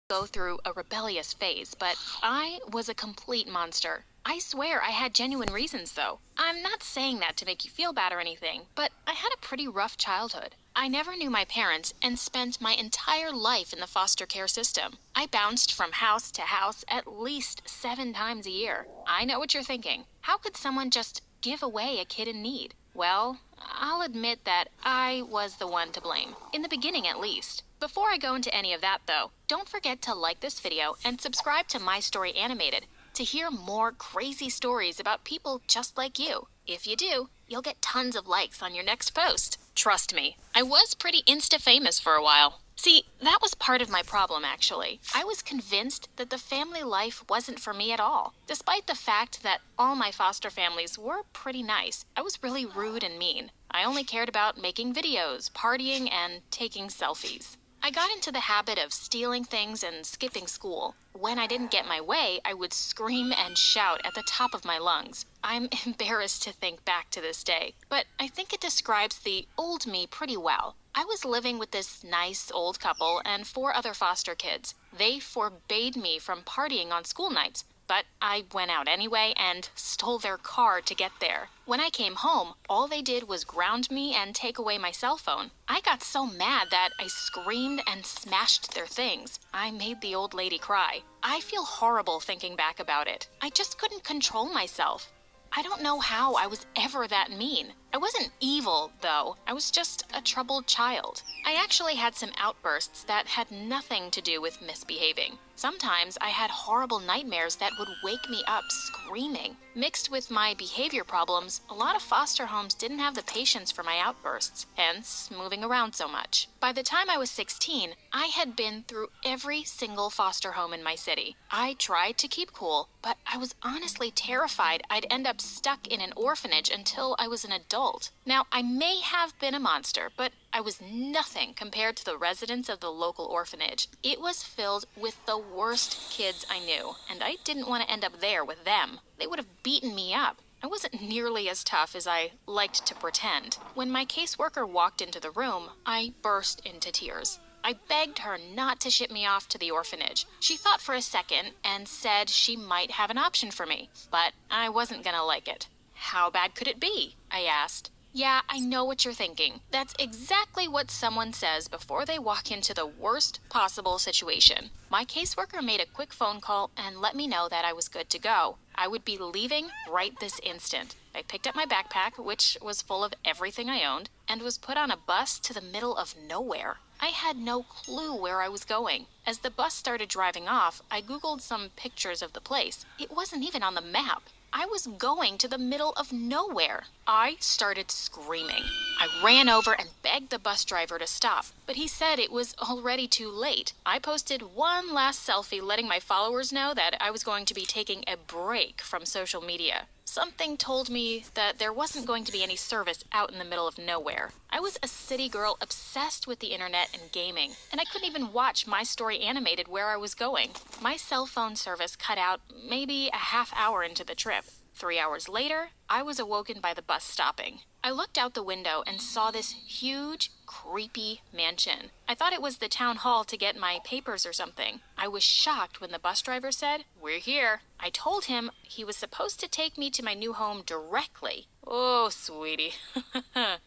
Go through a rebellious phase, but I was a complete monster. I swear I had genuine reasons, though. I'm not saying that to make you feel bad or anything, but I had a pretty rough childhood. I never knew my parents and spent my entire life in the foster care system. I bounced from house to house at least 7 times a year. I know what you're thinking. How could someone just give away a kid in need? Well, I'll admit that I was the one to blame, in the beginning at least. Before I go into any of that, though, don't forget to like this video and subscribe to My Story Animated to hear more crazy stories about people just like you. If you do, you'll get tons of likes on your next post. Trust me, I was pretty Insta-famous for a while. See, that was part of my problem, actually. I was convinced that the family life wasn't for me at all. Despite the fact that all my foster families were pretty nice, I was really rude and mean. I only cared about making videos, partying, and taking selfies. I got into the habit of stealing things and skipping school. When I didn't get my way, I would scream and shout at the top of my lungs. I'm embarrassed to think back to this day, but I think it describes the old me pretty well. I was living with this nice old couple and 4 other foster kids. They forbade me from partying on school nights, but I went out anyway and stole their car to get there. When I came home, all they did was ground me and take away my cell phone. I got so mad that I screamed and smashed their things. I made the old lady cry. I feel horrible thinking back about it. I just couldn't control myself. I don't know how I was ever that mean. I wasn't evil, though. I was just a troubled child. I actually had some outbursts that had nothing to do with misbehaving. Sometimes I had horrible nightmares that would wake me up screaming. Mixed with my behavior problems, a lot of foster homes didn't have the patience for my outbursts, hence moving around so much. By the time I was 16, I had been through every single foster home in my city. I tried to keep cool, but I was honestly terrified I'd end up stuck in an orphanage until I was an adult. Now, I may have been a monster, but I was nothing compared to the residents of the local orphanage. It was filled with the worst kids I knew, and I didn't want to end up there with them. They would have beaten me up. I wasn't nearly as tough as I liked to pretend. When my caseworker walked into the room, I burst into tears. I begged her not to ship me off to the orphanage. She thought for a second and said she might have an option for me, but I wasn't gonna like it. How bad could it be? I asked. Yeah, I know what you're thinking. That's exactly what someone says before they walk into the worst possible situation. My caseworker made a quick phone call and let me know that I was good to go. I would be leaving right this instant. I picked up my backpack, which was full of everything I owned, and was put on a bus to the middle of nowhere. I had no clue where I was going. As the bus started driving off, I Googled some pictures of the place. It wasn't even on the map. I was going to the middle of nowhere. I started screaming. I ran over and begged the bus driver to stop, but he said it was already too late. I posted one last selfie letting my followers know that I was going to be taking a break from social media. Something told me that there wasn't going to be any service out in the middle of nowhere. I was a city girl obsessed with the internet and gaming, and I couldn't even watch My Story Animated where I was going. My cell phone service cut out maybe a half hour into the trip. 3 hours later, I was awoken by the bus stopping. I looked out the window and saw this huge, creepy mansion. I thought it was the town hall to get my papers or something. I was shocked when the bus driver said, "We're here." I told him he was supposed to take me to my new home directly. "Oh, sweetie."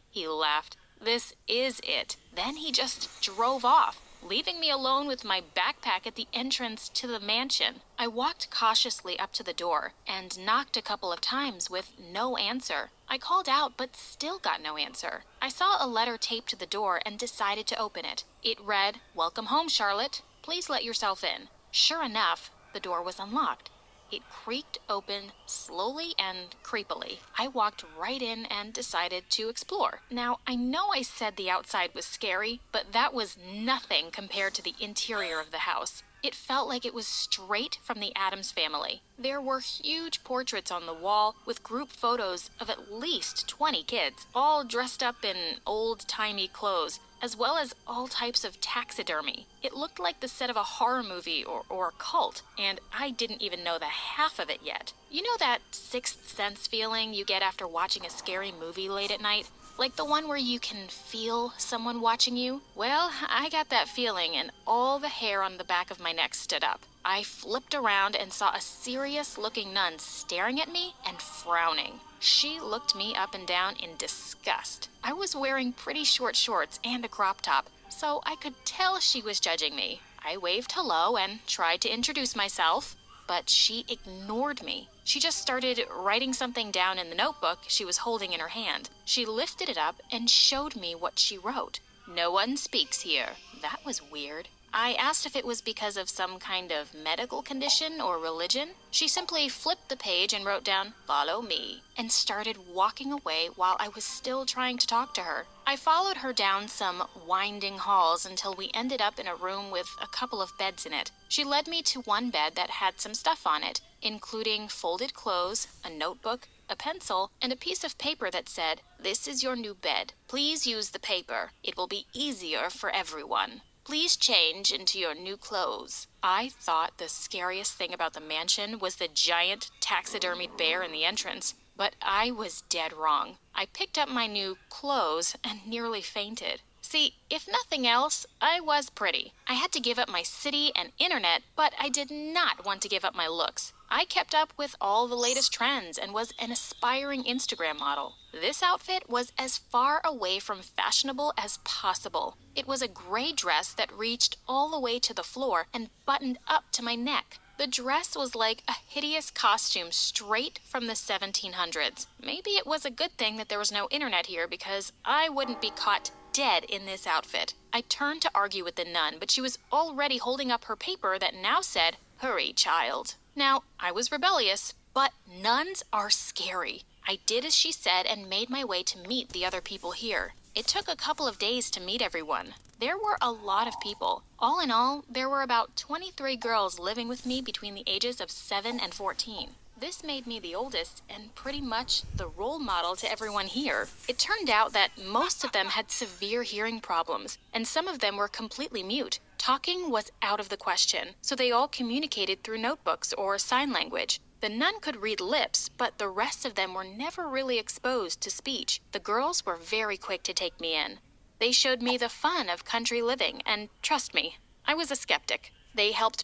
He laughed. "This is it." Then he just drove off, leaving me alone with my backpack at the entrance to the mansion. I walked cautiously up to the door and knocked a couple of times with no answer. I called out but still got no answer. I saw a letter taped to the door and decided to open it. It read, "Welcome home, Charlotte. Please let yourself in." Sure enough, the door was unlocked. It creaked open slowly and creepily. I walked right in and decided to explore. Now, I know I said the outside was scary, but that was nothing compared to the interior of the house. It felt like it was straight from the Addams family. There were huge portraits on the wall with group photos of at least 20 kids, all dressed up in old-timey clothes, as well as all types of taxidermy. It looked like the set of a horror movie or a cult, and I didn't even know the half of it yet. You know that sixth sense feeling you get after watching a scary movie late at night? Like the one where you can feel someone watching you? Well, I got that feeling and all the hair on the back of my neck stood up. I flipped around and saw a serious-looking nun staring at me and frowning. She looked me up and down in disgust. I was wearing pretty short shorts and a crop top, so I could tell she was judging me. I waved hello and tried to introduce myself, but she ignored me. She just started writing something down in the notebook she was holding in her hand. She lifted it up and showed me what she wrote. "No one speaks here." That was weird. I asked if it was because of some kind of medical condition or religion. She simply flipped the page and wrote down, "Follow me," and started walking away while I was still trying to talk to her. I followed her down some winding halls until we ended up in a room with a couple of beds in it. She led me to one bed that had some stuff on it, including folded clothes, a notebook, a pencil, and a piece of paper that said, "This is your new bed. Please use the paper. It will be easier for everyone. Please change into your new clothes." I thought the scariest thing about the mansion was the giant taxidermied bear in the entrance, but I was dead wrong. I picked up my new clothes and nearly fainted. See, if nothing else, I was pretty. I had to give up my city and internet, but I did not want to give up my looks. I kept up with all the latest trends and was an aspiring Instagram model. This outfit was as far away from fashionable as possible. It was a gray dress that reached all the way to the floor and buttoned up to my neck. The dress was like a hideous costume straight from the 1700s. Maybe it was a good thing that there was no internet here because I wouldn't be caught dead in this outfit. I turned to argue with the nun, but she was already holding up her paper that now said, "Hurry, child." Now, I was rebellious, but nuns are scary. I did as she said and made my way to meet the other people here. It took a couple of days to meet everyone. There were a lot of people. All in all, there were about 23 girls living with me between the ages of 7 and 14. This made me the oldest and pretty much the role model to everyone here. It turned out that most of them had severe hearing problems, and some of them were completely mute. Talking was out of the question, so they all communicated through notebooks or sign language. The nun could read lips, but the rest of them were never really exposed to speech. The girls were very quick to take me in. They showed me the fun of country living, and trust me, I was a skeptic. They helped